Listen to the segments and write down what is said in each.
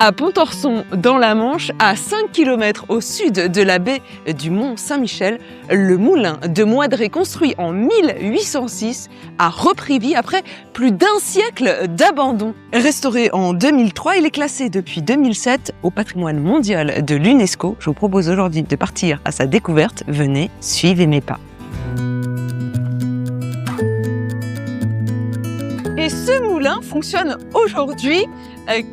À Pontorson, dans la Manche, à 5 km au sud de la baie du Mont-Saint-Michel, le moulin de Moidré, construit en 1806, a repris vie après plus d'un siècle d'abandon. Restauré en 2003, il est classé depuis 2007 au patrimoine mondial de l'UNESCO. Je vous propose aujourd'hui de partir à sa découverte. Venez, suivez mes pas. Et ce moulin fonctionne aujourd'hui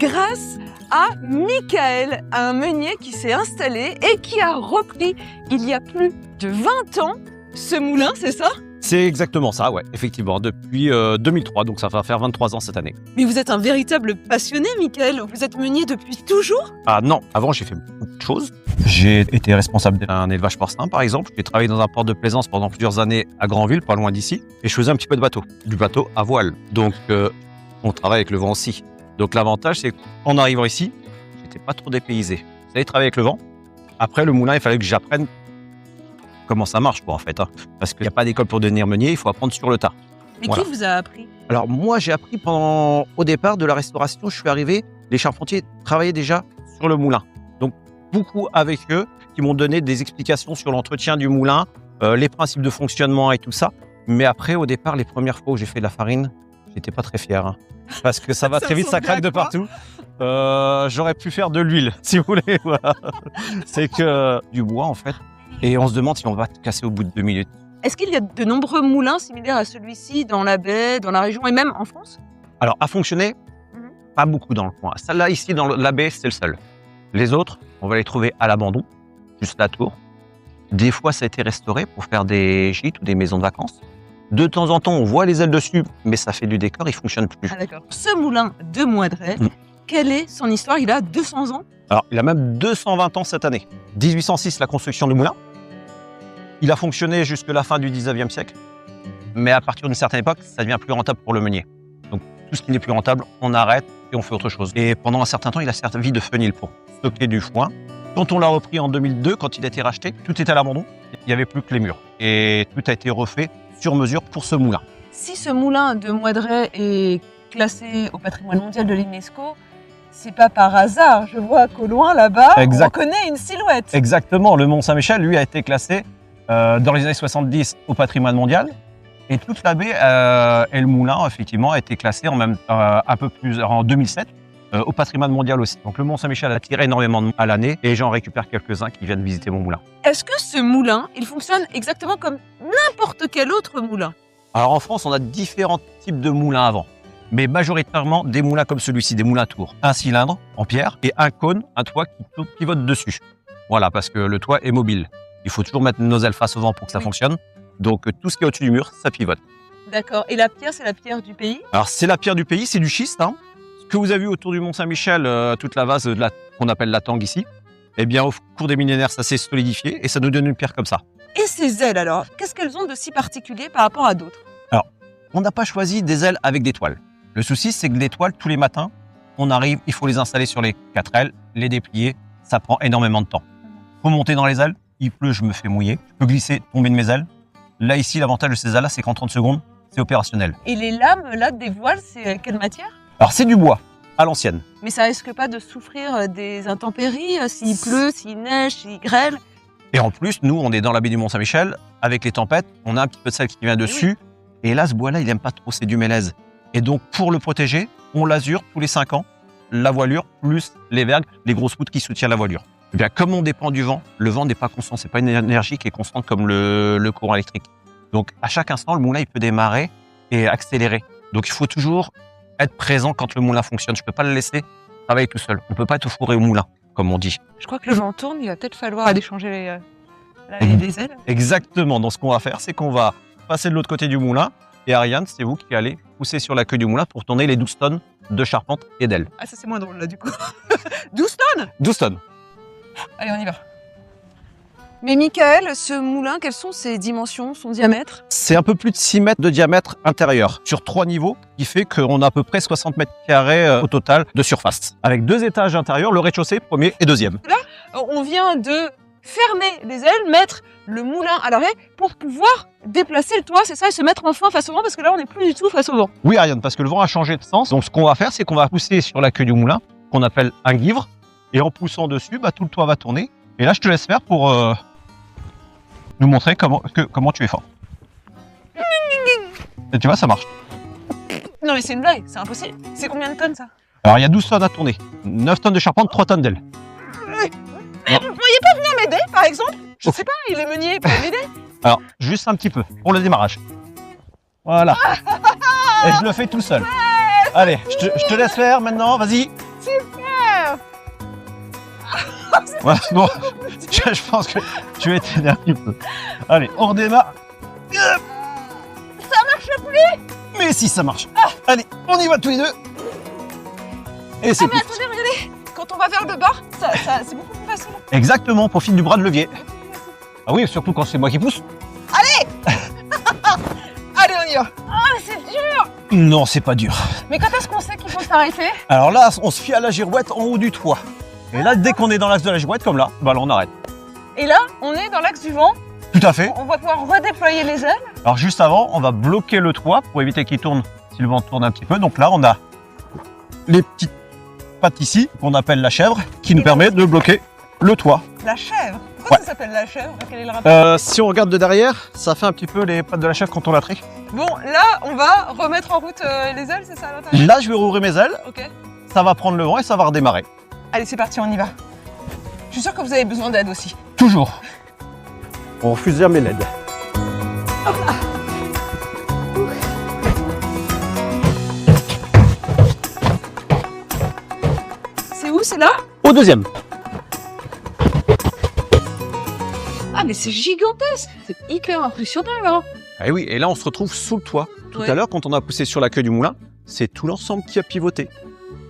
grâce à Michael, un meunier qui s'est installé et qui a repris il y a plus de 20 ans ce moulin, c'est ça? C'est exactement ça, ouais, effectivement, depuis 2003, donc ça va faire 23 ans cette année. Mais vous êtes un véritable passionné, Michael. Vous êtes meunier depuis toujours? Ah non, avant j'ai fait beaucoup de choses. J'ai été responsable d'un élevage porcin, par exemple. J'ai travaillé dans un port de plaisance pendant plusieurs années à Granville, pas loin d'ici, et je faisais un petit peu de bateau, du bateau à voile. Donc on travaille avec le vent aussi. Donc l'avantage, c'est qu'en arrivant ici, j'étais pas trop dépaysé. J'allais travailler avec le vent. Après, le moulin, il fallait que j'apprenne comment ça marche, en fait. Parce qu'il n'y a pas d'école pour devenir meunier, il faut apprendre sur le tas. Mais Voilà. qui vous a appris? Alors moi, j'ai appris au départ de la restauration, je suis arrivé, les charpentiers travaillaient déjà sur le moulin. Donc beaucoup avec eux qui m'ont donné des explications sur l'entretien du moulin, les principes de fonctionnement et tout ça. Mais après, au départ, les premières fois où j'ai fait de la farine, j'étais pas très fier. Parce que ça va très vite, ça craque de partout. J'aurais pu faire de l'huile, si vous voulez. Voilà. C'est que du bois, en fait. Et on se demande si on va casser au bout de 2 minutes. Est-ce qu'il y a de nombreux moulins similaires à celui-ci dans la baie, dans la région et même en France? Alors, à fonctionner, pas beaucoup dans le coin. Celle-là, ici, dans la baie, c'est le seul. Les autres, on va les trouver à l'abandon, juste la tour. Des fois, ça a été restauré pour faire des gîtes ou des maisons de vacances. De temps en temps, on voit les ailes dessus, mais ça fait du décor, il ne fonctionne plus. Ah d'accord. Ce moulin de Moidré, quelle est son histoire? Il a 200 ans? Alors, il a même 220 ans cette année. 1806, la construction du moulin. Il a fonctionné jusqu'à la fin du 19e siècle. Mais à partir d'une certaine époque, ça devient plus rentable pour le meunier. Donc, tout ce qui n'est plus rentable, on arrête et on fait autre chose. Et pendant un certain temps, il a servi de fenil pour stocker du foin. Quand on l'a repris en 2002, quand il a été racheté, tout était à l'abandon. Il n'y avait plus que les murs. Et tout a été refait sur mesure pour ce moulin. Si ce moulin de Moidré est classé au patrimoine mondial de l'UNESCO, c'est pas par hasard. Je vois qu'au loin, là-bas, on reconnaît une silhouette. Exactement. Le Mont-Saint-Michel, lui, a été classé dans les années 70 au patrimoine mondial. Et toute la baie et le moulin, effectivement, a été classé un peu plus en 2007 au patrimoine mondial aussi. Donc le Mont-Saint-Michel attire énormément de monde à l'année et j'en récupère quelques-uns qui viennent visiter mon moulin. Est-ce que ce moulin, il fonctionne exactement comme n'importe quel autre moulin? Alors en France, on a différents types de moulins à vent, mais majoritairement des moulins comme celui-ci, des moulins à tour. Un cylindre en pierre et un cône, un toit qui pivote dessus. Voilà, parce que le toit est mobile. Il faut toujours mettre nos ailes face au vent pour que ça fonctionne. Donc tout ce qui est au-dessus du mur, ça pivote. D'accord. Et la pierre, c'est la pierre du pays? Alors c'est la pierre du pays, c'est du schiste. Ce que vous avez vu autour du Mont-Saint-Michel, toute la vase qu'on appelle la tangue ici, eh bien au cours des millénaires, ça s'est solidifié et ça nous donne une pierre comme ça. Et ces ailes alors, qu'est-ce qu'elles ont de si particulier par rapport à d'autres? Alors, on n'a pas choisi des ailes avec des toiles. Le souci, c'est que les toiles, tous les matins, on arrive, il faut les installer sur les 4 ailes, les déplier, ça prend énormément de temps. Il faut monter dans les ailes, il pleut, je me fais mouiller, je peux glisser, tomber de mes ailes. Là, ici, l'avantage de ces ailes-là, c'est qu'en 30 secondes, c'est opérationnel. Et les lames, là, des voiles, c'est quelle matière? Alors, c'est du bois, à l'ancienne. Mais ça risque pas de souffrir des intempéries, s'il pleut, s'il neige, s'il grêle? Et en plus, nous, on est dans la baie du Mont-Saint-Michel, avec les tempêtes, on a un petit peu de sel qui vient dessus. Et là, ce bois-là, il n'aime pas trop, c'est du mélèze. Et donc, pour le protéger, on l'azure tous les 5 ans, la voilure, plus les vergues, les grosses poutres qui soutiennent la voilure. Eh bien, comme on dépend du vent, le vent n'est pas constant, c'est pas une énergie qui est constante comme le courant électrique. Donc, à chaque instant, le moulin, il peut démarrer et accélérer. Donc, il faut toujours être présent quand le moulin fonctionne. Je ne peux pas le laisser travailler tout seul. On ne peut pas tout fourrer au moulin, comme on dit. Je crois que le vent tourne, il va peut-être falloir aller changer les ailes. Exactement. Donc, ce qu'on va faire, c'est qu'on va passer de l'autre côté du moulin. Et Ariane, c'est vous qui allez pousser sur la queue du moulin pour tourner les 12 tonnes de charpente et d'ailes. Ah, ça c'est moins drôle là du coup. 12 tonnes? 12 tonnes. Allez, on y va. Mais Michael, ce moulin, quelles sont ses dimensions, son diamètre? C'est un peu plus de 6 mètres de diamètre intérieur, sur 3 niveaux, qui fait qu'on a à peu près 60 mètres carrés au total de surface. Avec 2 étages intérieurs, le rez-de-chaussée, premier et deuxième. Là, on vient de fermer les ailes, mettre le moulin à l'arrêt pour pouvoir déplacer le toit, c'est ça, et se mettre enfin face au vent, parce que là, on n'est plus du tout face au vent. Oui, Ariane, parce que le vent a changé de sens. Donc, ce qu'on va faire, c'est qu'on va pousser sur la queue du moulin qu'on appelle un guivre. Et en poussant dessus, tout le toit va tourner. Et là, je te laisse faire pour nous montrer comment tu es fort. Et tu vois, ça marche. Non mais c'est une blague, c'est impossible. C'est combien de tonnes ça? Alors, il y a 12 tonnes à tourner. 9 tonnes de charpente, 3 tonnes d'aile. Vous pourriez pas venir m'aider, par exemple? Je sais pas, il est meunier, pour m'aider. Alors, juste un petit peu, pour le démarrage. Voilà. Et je le fais tout seul. Allez, je te laisse faire maintenant, vas-y. Super. Voilà, bon, je pense que tu vas t'aider un petit peu. Allez, on redémarre. Ça marche plus. Mais si, ça marche. Allez, on y va tous les deux. Et c'est Ah mais tout. attendez, regardez, quand on va vers le bas, c'est beaucoup plus facile. Exactement, profite du bras de levier. Ah oui, surtout quand c'est moi qui pousse. Allez, on y va. Ah, c'est dur. Non, c'est pas dur. Mais quand est-ce qu'on sait qu'il faut s'arrêter? Alors là, on se fie à la girouette en haut du toit. Et là, dès qu'on est dans l'axe de la girouette, comme là, là, on arrête. Et là, on est dans l'axe du vent. Tout à fait. On va pouvoir redéployer les ailes. Alors juste avant, on va bloquer le toit pour éviter qu'il tourne si le vent tourne un petit peu. Donc là, on a les petites pattes ici, qu'on appelle la chèvre, qui nous permet de bloquer le toit. La chèvre. Pourquoi ça s'appelle la chèvre? Quel est le rapport? Si on regarde de derrière, ça fait un petit peu les pattes de la chèvre quand on la trie. Bon, là, on va remettre en route les ailes, c'est ça à l'intérieur? Là, je vais rouvrir mes ailes, Ok. ça va prendre le vent et ça va redémarrer. Allez, c'est parti, on y va. Je suis sûre que vous avez besoin d'aide aussi. Toujours. On refuse jamais l'aide. C'est où, c'est là? Au deuxième. Ah, mais c'est gigantesque. C'est hyper impressionnant, là. Et oui, et là, on se retrouve sous le toit. Tout Ouais. à l'heure, quand on a poussé sur la queue du moulin, c'est tout l'ensemble qui a pivoté.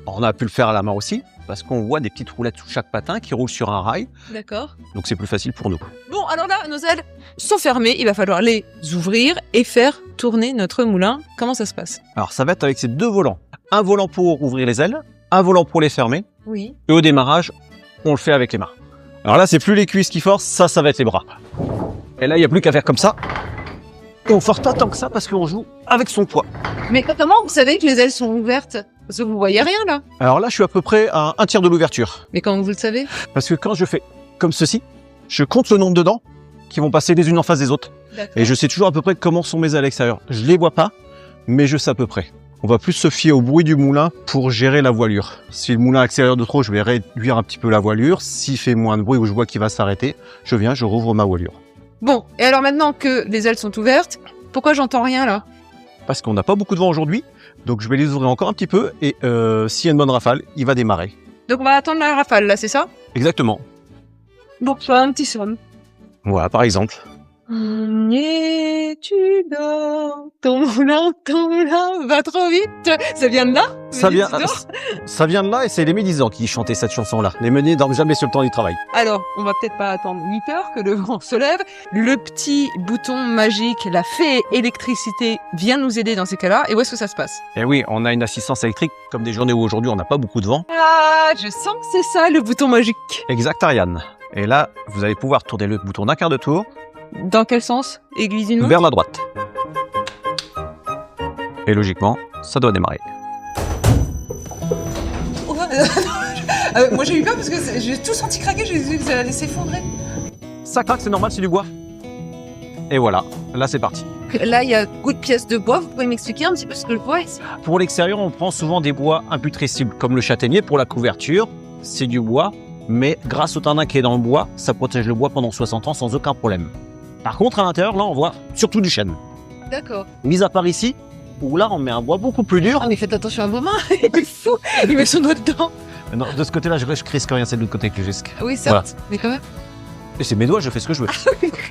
Alors, on a pu le faire à la main aussi, parce qu'on voit des petites roulettes sous chaque patin qui roulent sur un rail, D'accord. donc c'est plus facile pour nous. Bon, alors là, nos ailes sont fermées. Il va falloir les ouvrir et faire tourner notre moulin. Comment ça se passe? Alors, ça va être avec ces deux volants. Un volant pour ouvrir les ailes, un volant pour les fermer, Oui. et au démarrage, on le fait avec les mains. Alors là, c'est plus les cuisses qui forcent, ça va être les bras. Et là, il n'y a plus qu'à faire comme ça. Et on force pas tant que ça parce qu'on joue avec son poids. Mais comment vous savez que les ailes sont ouvertes? Parce que vous voyez rien, là. Alors là, je suis à peu près à un tiers de l'ouverture. Mais comment vous le savez? Parce que quand je fais comme ceci, je compte le nombre de dents qui vont passer les unes en face des autres. D'accord. Et je sais toujours à peu près comment sont mes ailes à l'extérieur. Je les vois pas, mais je sais à peu près. On va plus se fier au bruit du moulin pour gérer la voilure. Si le moulin accélère de trop, je vais réduire un petit peu la voilure. S'il fait moins de bruit ou je vois qu'il va s'arrêter, je viens, je rouvre ma voilure. Bon, et alors maintenant que les ailes sont ouvertes, pourquoi j'entends rien, là? Parce qu'on n'a pas beaucoup de vent aujourd'hui, donc je vais les ouvrir encore un petit peu et s'il y a une bonne rafale, il va démarrer. Donc on va attendre la rafale, là, c'est ça? Exactement. Bon, soit un petit son. Voilà, par exemple. Et tu dors, ton moulin va trop vite. Ça vient de là? Ça vient, Tu dors ça vient de là et c'est les médisants qui chantaient cette chanson-là. Les meuniers dorment jamais sur le temps du travail. Alors, on va peut-être pas attendre 8 heures que le vent se lève. Le petit bouton magique, la fée électricité, vient nous aider dans ces cas-là. Et où est-ce que ça se passe? Et oui, on a une assistance électrique comme des journées où aujourd'hui on n'a pas beaucoup de vent. Ah, je sens que c'est ça, le bouton magique. Exact, Ariane. Et là, vous allez pouvoir tourner le bouton d'un quart de tour Dans quel sens? Église une vers la droite. Et logiquement, ça doit démarrer. Moi j'ai eu peur parce que j'ai tout senti craquer, j'ai vu que ça allait s'effondrer. Ça craque, c'est normal, c'est du bois. Et voilà, là c'est parti. Là, il y a beaucoup de pièces de bois. Vous pouvez m'expliquer un petit peu ce que le bois est? Pour l'extérieur, on prend souvent des bois imputrescibles, comme le châtaignier pour la couverture. C'est du bois, mais grâce au tanin qui est dans le bois, ça protège le bois pendant 60 ans sans aucun problème. Par contre, à l'intérieur, là, on voit surtout du chêne. D'accord. Mis à part ici, où là, on met un bois beaucoup plus dur. Ah, mais faites attention à vos mains. Il est fou. Il met son doigt dedans. Non, de ce côté-là, je risque rien, c'est de l'autre côté que je risque. Oui, certes. Mais quand même. Et c'est mes doigts, je fais ce que je veux.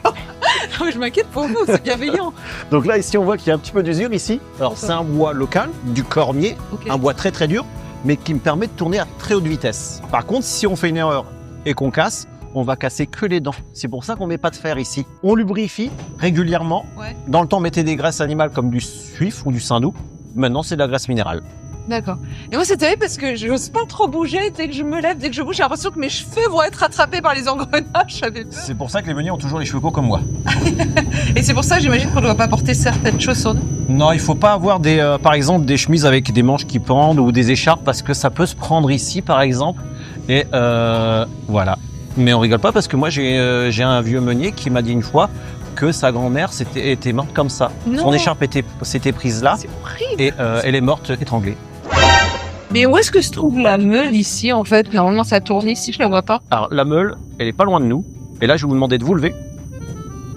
Ah, mais je m'inquiète pour vous, c'est bienveillant. Donc là, ici, on voit qu'il y a un petit peu d'usure ici. Alors, c'est un bois local, du cormier, Ok. un bois très très dur, mais qui me permet de tourner à très haute vitesse. Par contre, si on fait une erreur et qu'on casse, on va casser que les dents. C'est pour ça qu'on met pas de fer ici. On lubrifie régulièrement. Ouais. Dans le temps, on mettait des graisses animales comme du suif ou du saindoux. Maintenant, c'est de la graisse minérale. D'accord. Et moi, c'est terrible parce que je n'ose pas trop bouger. Dès que je me lève, dès que je bouge, j'ai l'impression que mes cheveux vont être attrapés par les engrenages. J'avais peur. C'est pour ça que les meuniers ont toujours les cheveux courts comme moi. Et c'est pour ça, j'imagine qu'on ne doit pas porter certaines choses sur nous. Non, il faut pas avoir par exemple des chemises avec des manches qui pendent ou des écharpes parce que ça peut se prendre ici par exemple. Et voilà. Mais on rigole pas parce que moi j'ai un vieux meunier qui m'a dit une fois que sa grand-mère était morte comme ça. Non. Son écharpe s'était prise là C'est horrible. et elle est morte étranglée. Mais où est-ce que se trouve la meule ici, en fait? Normalement, ça tourne ici, je la vois pas. Alors la meule, elle est pas loin de nous. Et là, je vais vous demander de vous lever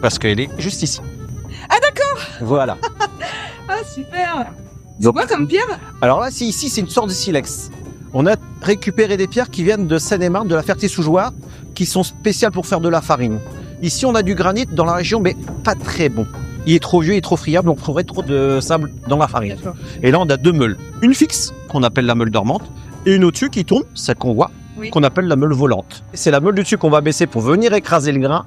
parce qu'elle est juste ici. Ah d'accord. Voilà. Ah super. C'est Donc- quoi comme pierre? Alors là, ici, c'est une sorte de silex. On a récupéré des pierres qui viennent de Seine-et-Marne, de la Ferté-sous-Jouarre, qui sont spéciales pour faire de la farine. Ici, on a du granit dans la région, mais pas très bon. Il est trop vieux, il est trop friable, donc il faudrait trop de sable dans la farine. D'accord. Et là, on a deux meules. Une fixe, qu'on appelle la meule dormante, et une au-dessus qui tourne, celle qu'on voit, Oui. qu'on appelle la meule volante. C'est la meule du dessus qu'on va baisser pour venir écraser le grain,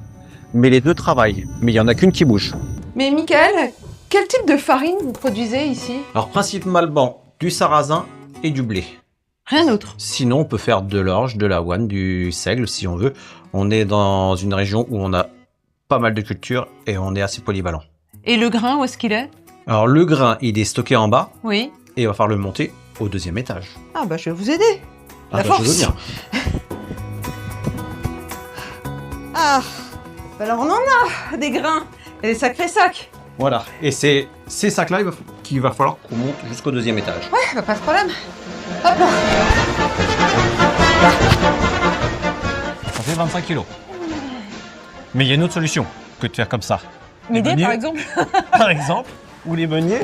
mais les deux travaillent. Mais il n'y en a qu'une qui bouge. Mais Michael, quel type de farine vous produisez ici? Alors, principalement du sarrasin et du blé. Rien d'autre. Sinon, on peut faire de l'orge, de l'avoine, du seigle si on veut. On est dans une région où on a pas mal de cultures et on est assez polyvalent. Et le grain, où est-ce qu'il est? Alors, le grain, il est stocké en bas Oui. et il va falloir le monter au deuxième étage. Ah bah je vais vous aider. La bah, force. je veux bien. Ah, bah alors on en a des grains et des sacrés sacs. Voilà. Et c'est ces sacs-là qu'il va falloir qu'on monte jusqu'au deuxième étage. Ouais, bah pas de problème. Hop là. Ça fait 25 kilos. Mais il y a une autre solution que de faire comme ça. M'aider meuniers. par exemple. Par exemple, où les meuniers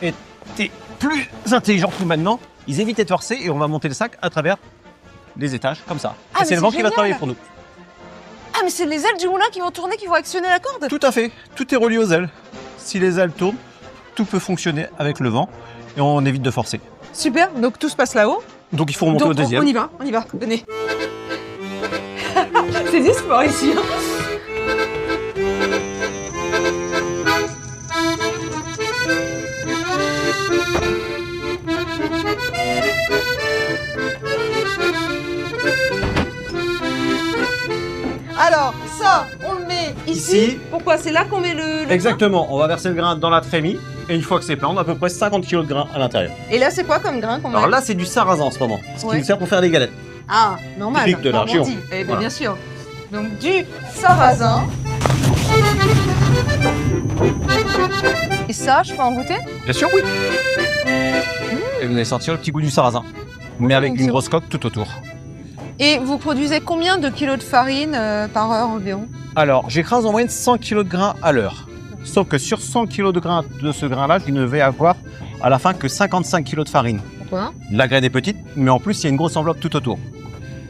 étaient plus intelligents que nous maintenant, ils évitaient de forcer et on va monter le sac à travers les étages, comme ça. Ah, Et mais c'est le c'est vent qui va génial. travailler pour nous. Ah mais c'est les ailes du moulin qui vont tourner, qui vont actionner la corde. Tout à fait, tout est relié aux ailes. Si les ailes tournent, tout peut fonctionner avec le vent et on évite de forcer. Super, donc tout se passe là-haut. Donc il faut remonter au Donc deuxième. on y va, venez. C'est du sport ici. Hein. Alors, ça, on le met ici. Ici. Pourquoi? C'est là qu'on met le Exactement, on va verser le grain dans la trémie et une fois que c'est plein, on a à peu près 50 kg de grain à l'intérieur. grain. Et là, c'est quoi comme grain qu'on met? Alors là, c'est du sarrasin en ce moment, ce qui Ouais. nous sert pour faire des galettes. Ah, normal. Typique de la région. Normandie. Eh bien, Voilà. bien sûr. Donc du sarrasin. Et ça, je peux en goûter? Bien sûr, oui. Et vous allez sentir le petit goût du sarrasin, mais avec donc une c'est grosse coque tout autour. Et vous produisez combien de kilos de farine par heure environ? Alors, j'écrase en moyenne 100 kg de grain à l'heure. Sauf que sur 100 kg de grain de ce grain-là, je ne vais avoir à la fin que 55 kg de farine. Pourquoi? La graine est petite, mais en plus, il y a une grosse enveloppe tout autour.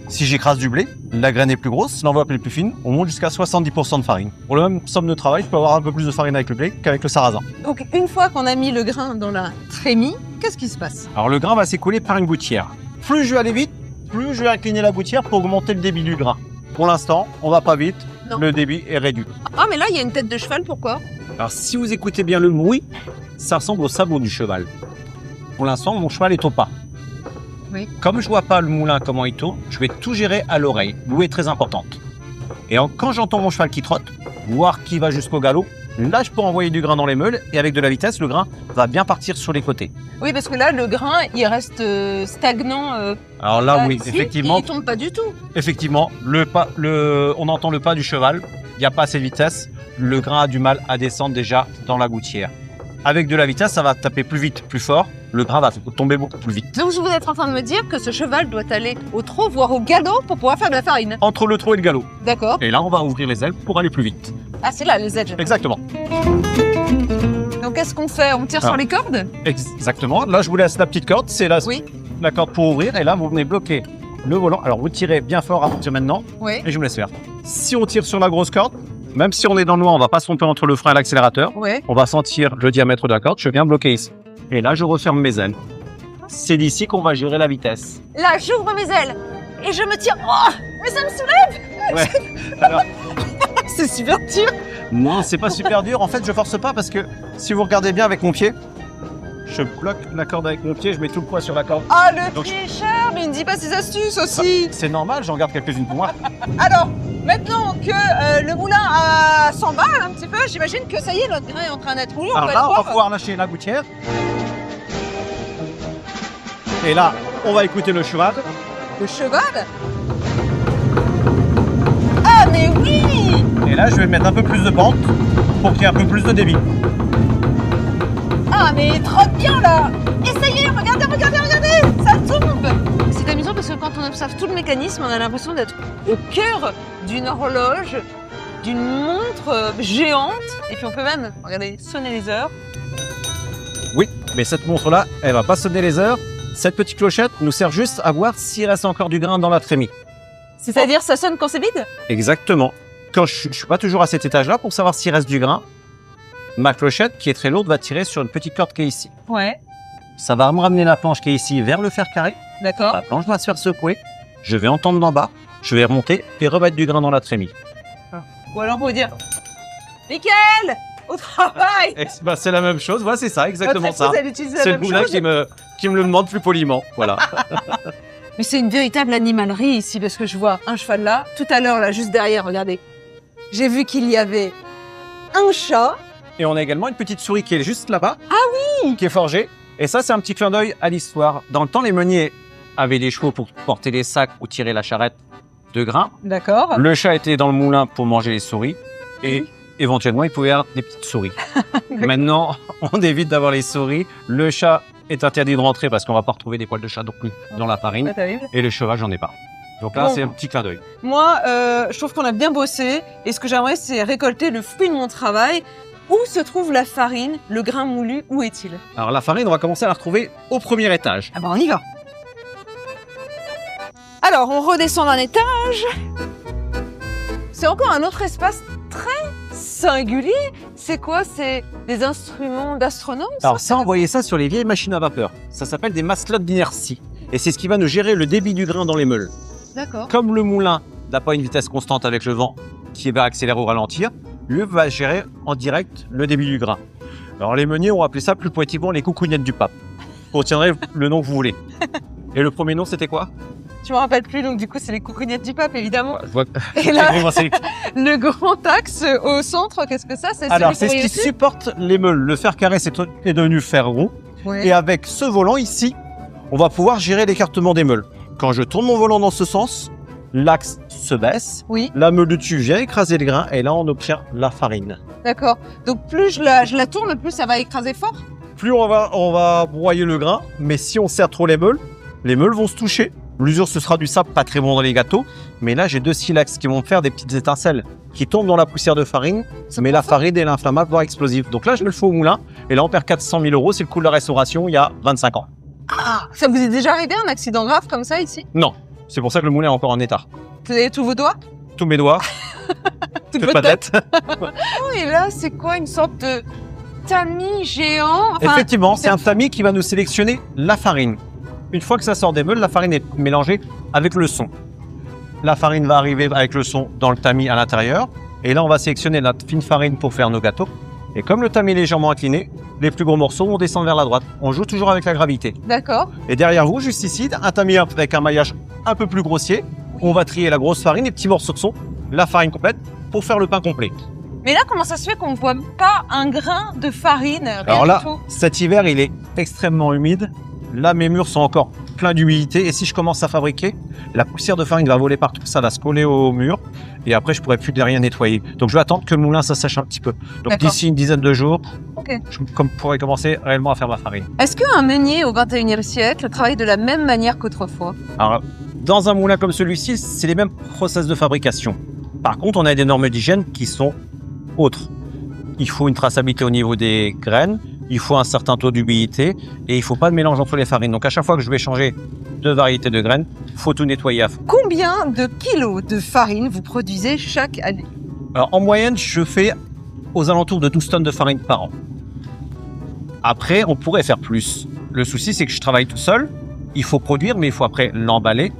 Si j'écrase du blé, la graine est plus grosse, l'enveloppe est plus fine, on monte jusqu'à 70% de farine. Pour la même somme de travail, je peux avoir un peu plus de farine avec le blé qu'avec le sarrasin. Donc une fois qu'on a mis le grain dans la trémie, qu'est-ce qui se passe? Alors le grain va s'écouler par une gouttière. Plus je vais aller vite, plus je vais incliner la gouttière pour augmenter le débit du grain. Pour l'instant, on va pas vite, Non. le débit est réduit. Ah mais là, il y a une tête de cheval, pourquoi? Alors si vous écoutez bien le bruit, ça ressemble au sabot du cheval. Pour l'instant, mon cheval est au pas. Oui. Comme je vois pas le moulin comment il tourne, je vais tout gérer à l'oreille. L'ouïe est très importante. Et quand j'entends mon cheval qui trotte, voire qui va jusqu'au galop, là je peux envoyer du grain dans les meules et avec de la vitesse, le grain va bien partir sur les côtés. Oui, parce que là, le grain, il reste stagnant. Alors là, oui, ici, effectivement, Il tombe pas du tout. effectivement, on entend le pas du cheval, il n'y a pas assez de vitesse, le grain a du mal à descendre déjà dans la gouttière. Avec de la vitesse, ça va taper plus vite, plus fort, le grain va tomber beaucoup plus vite. Donc vous êtes en train de me dire que ce cheval doit aller au trot, voire au galop, pour pouvoir faire de la farine. Entre le trot et le galop. D'accord. Et là, on va ouvrir les ailes pour aller plus vite. Ah, c'est là, les edges. Exactement. Donc qu'est-ce qu'on fait? On tire Ah. sur les cordes? Exactement. Là, je vous laisse la petite corde, c'est Oui. la corde pour ouvrir, et là, vous venez bloquer le volant. Alors, vous tirez bien fort à partir de maintenant, Oui. et je vous laisse faire. Si on tire sur la grosse corde, même si on est dans le noir, on va pas se tromper entre le frein et l'accélérateur. Oui. On va sentir le diamètre de la corde, je viens bloquer ici. Et là, je referme mes ailes. C'est d'ici qu'on va gérer la vitesse. Là, j'ouvre mes ailes et je me tire. Oh, mais ça me soulève. Ouais. Alors, C'est super dur. non, c'est pas super dur. En fait, je force pas parce que si vous regardez bien avec mon pied, je bloque la corde avec mon pied, je mets tout le poids sur la corde. Ah, le Donc, tricheur, mais il ne dit pas ses astuces aussi. C'est normal, j'en garde quelques-unes pour moi. Alors, maintenant que le moulin a 100 balles un petit peu, j'imagine que ça y est, notre grain est en train d'être roulé. Alors là, on va pouvoir lâcher la gouttière. Et là, on va écouter le cheval. Le cheval. Ah, mais oui. Et là, je vais mettre un peu plus de pente pour qu'il y ait un peu plus de débit. Ah, mais il trotte bien là. Et ça y est, regardez, regardez, regardez, ça tombe. C'est amusant parce que quand on observe tout le mécanisme, on a l'impression d'être au cœur d'une horloge, d'une montre géante. Et puis on peut même, regardez, sonner les heures. Oui, mais cette montre-là, elle va pas sonner les heures. Cette petite clochette nous sert juste à voir s'il reste encore du grain dans la trémie. C'est-à-dire, ça sonne quand c'est vide? Exactement. Quand je suis pas toujours à cet étage-là pour savoir s'il reste du grain, ma clochette, qui est très lourde, va tirer sur une petite corde qui est ici. Ouais, Ça va me ramener la planche qui est ici vers le fer carré. d'accord. La planche va se faire secouer. Je vais entendre d'en bas. Je vais remonter et remettre du grain dans la trémie. Ou alors pour dire, Mickaël, au travail. Et c'est la même chose. Voilà, c'est ça, exactement Votre ça. épouse, elle utilise la C'est le même moulin chose. qui me le demande plus poliment. Voilà. Mais c'est une véritable animalerie ici, parce que je vois un cheval là. Tout à l'heure, là, juste derrière, regardez. J'ai vu qu'il y avait un chat. Et on a également une petite souris qui est juste là-bas. Ah oui. Qui est forgée. Et ça, c'est un petit clin d'œil à l'histoire. Dans le temps, les meuniers avaient des chevaux pour porter les sacs ou tirer la charrette de grain. D'accord. Le chat était dans le moulin pour manger les souris. Et éventuellement, il pouvait y avoir des petites souris. Maintenant, on évite d'avoir les souris. Le chat est interdit de rentrer parce qu'on va pas retrouver des poils de chat non plus dans la farine. Pas terrible. Et le cheval, j'en ai pas. Donc là, Bon. c'est un petit clin d'œil. Moi, je trouve qu'on a bien bossé. Et ce que j'aimerais, c'est récolter le fruit de mon travail. Où se trouve la farine, le grain moulu, où est-il? Alors la farine, on va commencer à la retrouver au premier étage. Ah bah on y va. Alors, on redescend d'un étage. C'est encore un autre espace très singulier. C'est quoi? C'est des instruments d'astronomes? Alors ça, on voyait ça sur les vieilles machines à vapeur. Ça s'appelle des maslottes d'inertie. Et c'est ce qui va nous gérer le débit du grain dans les meules. D'accord. Comme le moulin n'a pas une vitesse constante avec le vent qui va accélérer ou ralentir, lui va gérer en direct le débit du grain. Alors les meuniers ont appelé ça plus poétiquement les coucougnettes du pape. Vous retiendrez le nom que vous voulez. Et le premier nom, c'était quoi? Je me rappelle plus, donc du coup, c'est les coucougnettes du pape, évidemment. Je vois que- Et là, C'est- le grand axe au centre, qu'est-ce que ça? C'est Alors, celui c'est qu'on ce qui voit supporte les meules. Le fer carré, est devenu fer rond. ici. Ouais. Et avec ce volant ici, on va pouvoir gérer l'écartement des meules. Quand je tourne mon volant dans ce sens, l'axe se baisse, Oui, la meule de dessus vient écraser le grain et là on obtient la farine. d'accord. Donc plus je la tourne, plus ça va écraser fort. Plus on va broyer le grain, mais si on serre trop les meules vont se toucher. L'usure, ce sera du sable pas très bon dans les gâteaux, mais là j'ai deux silex qui vont me faire des petites étincelles qui tombent dans la poussière de farine, mais la farine est inflammable voire explosive. Donc là je me le fais au moulin et là on perd 400 000 €, c'est le coût de la restauration il y a 25 ans. Ah, ça vous est déjà arrivé un accident grave comme ça ici? Non, c'est pour ça que le moulin est encore en état. Vous avez tous vos doigts? Tous mes doigts, Toute faites votre pas de tête? tête. Oh, et là, c'est quoi? Une sorte de tamis géant? Enfin, Effectivement, c'est un tamis qui va nous sélectionner la farine. Une fois que ça sort des meules, la farine est mélangée avec le son. La farine va arriver avec le son dans le tamis à l'intérieur. Et là, on va sélectionner la fine farine pour faire nos gâteaux. Et comme le tamis est légèrement incliné, les plus gros morceaux vont descendre vers la droite. On joue toujours avec la gravité. D'accord. Et derrière vous, juste ici, un tamis avec un maillage un peu plus grossier. On va trier la grosse farine, les petits morceaux de son, la farine complète pour faire le pain complet. Mais là, comment ça se fait qu'on ne voit pas un grain de farine? Rien Alors là, du tout. cet hiver, il est extrêmement humide. Là, mes murs sont encore pleins d'humidité. Et si je commence à fabriquer, la poussière de farine va voler partout. Ça va se coller au mur. Et après, je pourrai plus rien nettoyer. Donc, je vais attendre que le moulin, ça sèche un petit peu. Donc, D'accord. d'ici une dizaine de jours, Ok. je pourrai commencer réellement à faire ma farine. Est-ce qu'un meunier au 21e siècle travaille de la même manière qu'autrefois? Alors, dans un moulin comme celui-ci, c'est les mêmes process de fabrication. Par contre, on a des normes d'hygiène qui sont autres. Il faut une traçabilité au niveau des graines, il faut un certain taux d'humidité et il ne faut pas de mélange entre les farines. Donc à chaque fois que je vais changer de variété de graines, il faut tout nettoyer à fond. Combien de kilos de farine vous produisez chaque année? Alors en moyenne, je fais aux alentours de 12 tonnes de farine par an. Après, on pourrait faire plus. Le souci, c'est que je travaille tout seul. Il faut produire, mais il faut après l'emballer,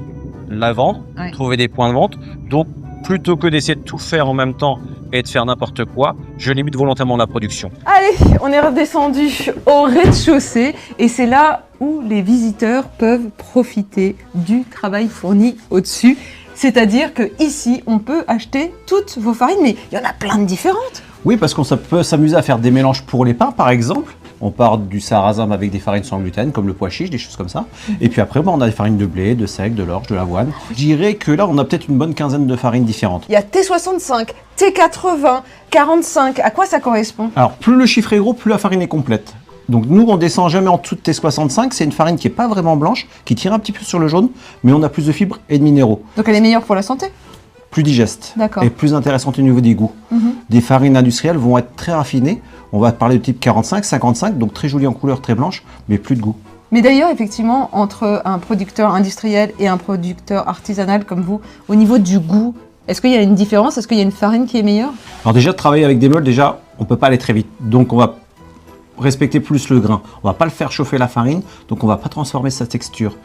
la vendre, Ouais. trouver des points de vente. Donc, plutôt que d'essayer de tout faire en même temps et de faire n'importe quoi, je limite volontairement la production. Allez, on est redescendu au rez-de-chaussée et c'est là où les visiteurs peuvent profiter du travail fourni au-dessus. C'est-à-dire qu'ici, on peut acheter toutes vos farines, mais il y en a plein de différentes. Oui, parce qu'on peut s'amuser à faire des mélanges pour les pains, par exemple. On part du sarrasin avec des farines sans gluten, comme le pois chiche, des choses comme ça. Et puis après, on a des farines de blé, de seigle, de l'orge, de l'avoine. Je dirais que là, on a peut-être une bonne quinzaine de farines différentes. Il y a T65, T80, 45. À quoi ça correspond? Alors, plus le chiffre est gros, plus la farine est complète. Donc nous, on descend jamais en dessous de T65. C'est une farine qui n'est pas vraiment blanche, qui tire un petit peu sur le jaune, mais on a plus de fibres et de minéraux. Donc elle est meilleure pour la santé? Plus digeste. D'accord. Et plus intéressante au niveau des goûts. Des farines industrielles vont être très raffinées. On va parler de type 45, 55, donc très jolie en couleur, très blanche, mais plus de goût. Mais d'ailleurs, effectivement, entre un producteur industriel et un producteur artisanal comme vous, au niveau du goût, est-ce qu'il y a une différence? Est-ce qu'il y a une farine qui est meilleure? Alors déjà, de travailler avec des meules, déjà, on ne peut pas aller très vite. Donc on va respecter plus le grain. On va pas le faire chauffer la farine, donc on va pas transformer sa texture.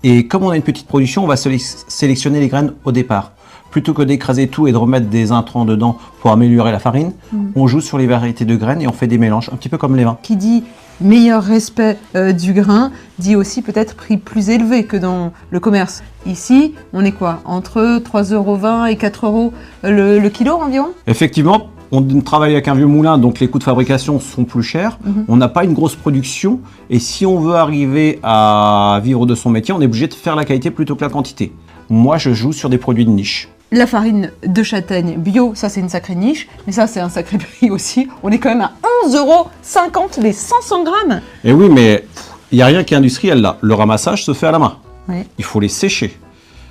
Et comme on a une petite production, on va sélectionner les graines au départ. Plutôt que d'écraser tout et de remettre des intrants dedans pour améliorer la farine, on joue sur les variétés de graines et on fait des mélanges, un petit peu comme les vins. Qui dit meilleur respect du grain, dit aussi peut-être prix plus élevé que dans le commerce. Ici, on est quoi? Entre 3,20 € et 4 € le kilo environ? Effectivement, on travaille avec un vieux moulin, donc les coûts de fabrication sont plus chers. On n'a pas une grosse production et si on veut arriver à vivre de son métier, on est obligé de faire la qualité plutôt que la quantité. Moi, je joue sur des produits de niche. La farine de châtaigne bio, ça c'est une sacrée niche, mais ça c'est un sacré prix aussi. On est quand même à 11,50 € les 500 grammes. Et oui, mais il n'y a rien qui est industriel là. Le ramassage se fait à la main. Oui. Il faut les sécher.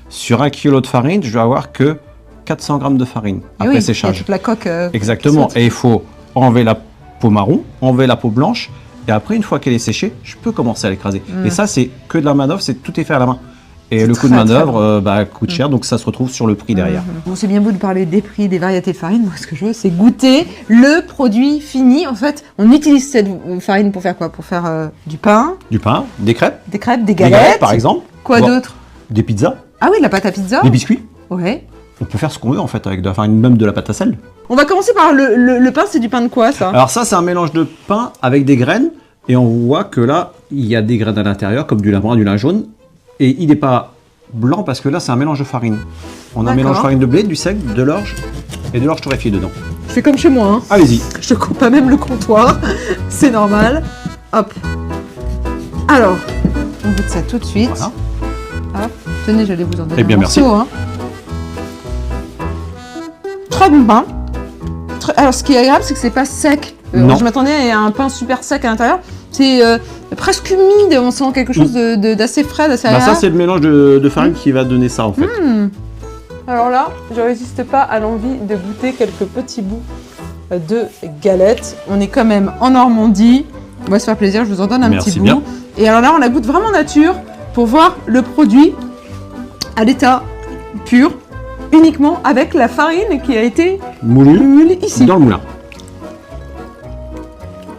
Sur 1 kg de farine, je vais avoir que 400 grammes de farine après oui, il y a séchage. toute la coque. Exactement. Et il faut enlever la peau marron, enlever la peau blanche. Et après, une fois qu'elle est séchée, je peux commencer à l'écraser. Et ça, c'est que de la manœuvre, tout est fait à la main. Et le coût de manœuvre coûte cher, donc ça se retrouve sur le prix derrière. Bon, c'est bien beau de parler des prix, des variétés de farine. Moi, ce que je veux, c'est goûter le produit fini. En fait, on utilise cette farine pour faire quoi? Pour faire du pain, Du pain, des crêpes, des crêpes, des des galettes. par exemple. Quoi Voire d'autre? Des pizzas, Ah oui, la pâte à pizza. des biscuits. Ouais. On peut faire ce qu'on veut en fait avec de la farine, même de la pâte à sel. On va commencer par le pain. C'est du pain de quoi, ça? Alors ça, c'est un mélange de pain avec des graines. Et on voit que là, il y a des graines à l'intérieur, comme du lin brun, du lin jaune. Et il n'est pas blanc parce que là, c'est un mélange de farine. On a un mélange de farine de blé, du seigle, de l'orge et de l'orge torréfiée dedans. C'est comme chez moi, hein. Allez-y. Je te coupe pas même le comptoir. C'est normal. Hop. Alors, on goûte ça tout de suite. Voilà. Hop. Tenez, j'allais vous en donner Eh bien, un merci. morceau, hein. Très bon pain. Alors, ce qui est agréable, c'est que c'est pas sec. Non. Je m'attendais à un pain super sec à l'intérieur. C'est presque humide. On sent quelque chose d'assez frais, d'assez Bah agréable. ça, c'est le mélange de farine qui va donner ça en fait. Alors là, je résiste pas à l'envie de goûter quelques petits bouts de galettes. On est quand même en Normandie. On va se faire plaisir, je vous en donne un Merci petit bien. bout. Et alors là, on la goûte vraiment nature pour voir le produit à l'état pur, uniquement avec la farine qui a été Moulu moulée ici. dans le moulin.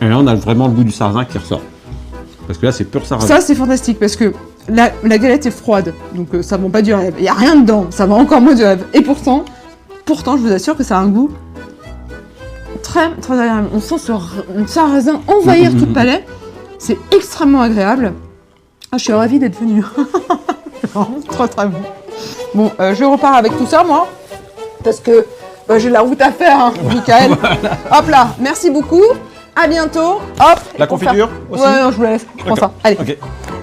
Et là, on a vraiment le goût du sarrasin qui ressort. Parce que là, c'est pur sarrasin. Ça, c'est fantastique parce que la galette est froide, donc ça vend pas du rêve. Il n'y a rien dedans, ça vend encore moins du rêve. Et pourtant, je vous assure que ça a un goût très, très agréable. On sent ce sarrasin envahir tout le palais. C'est extrêmement agréable. Ah, je suis ravie d'être venue. Vraiment très, très bon. Bon, je repars avec tout ça, moi, parce que j'ai la route à faire, hein, Michael. Hop là, merci beaucoup. À bientôt. Hop. La confiture aussi. Ouais, non, je vous la laisse. Je prends ça. Allez. Ok.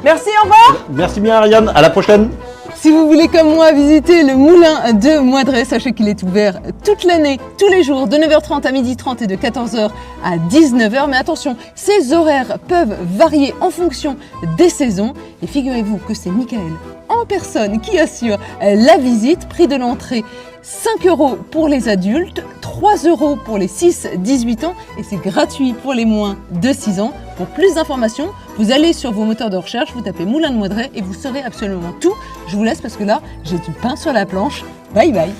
Merci, au revoir. Merci bien Ariane, à la prochaine. Si vous voulez comme moi visiter le moulin de Moidret, sachez qu'il est ouvert toute l'année, tous les jours, de 9h30 à 12h30 et de 14h à 19h. Mais attention, ces horaires peuvent varier en fonction des saisons. Et figurez-vous que c'est Michael en personne qui assure la visite. Prix de l'entrée 5 € pour les adultes, 3 € pour les 6-18 ans et c'est gratuit pour les moins de 6 ans. Pour plus d'informations, vous allez sur vos moteurs de recherche, vous tapez Moulin de Moidret et vous saurez absolument tout. Je vous laisse parce que là, j'ai du pain sur la planche. Bye bye.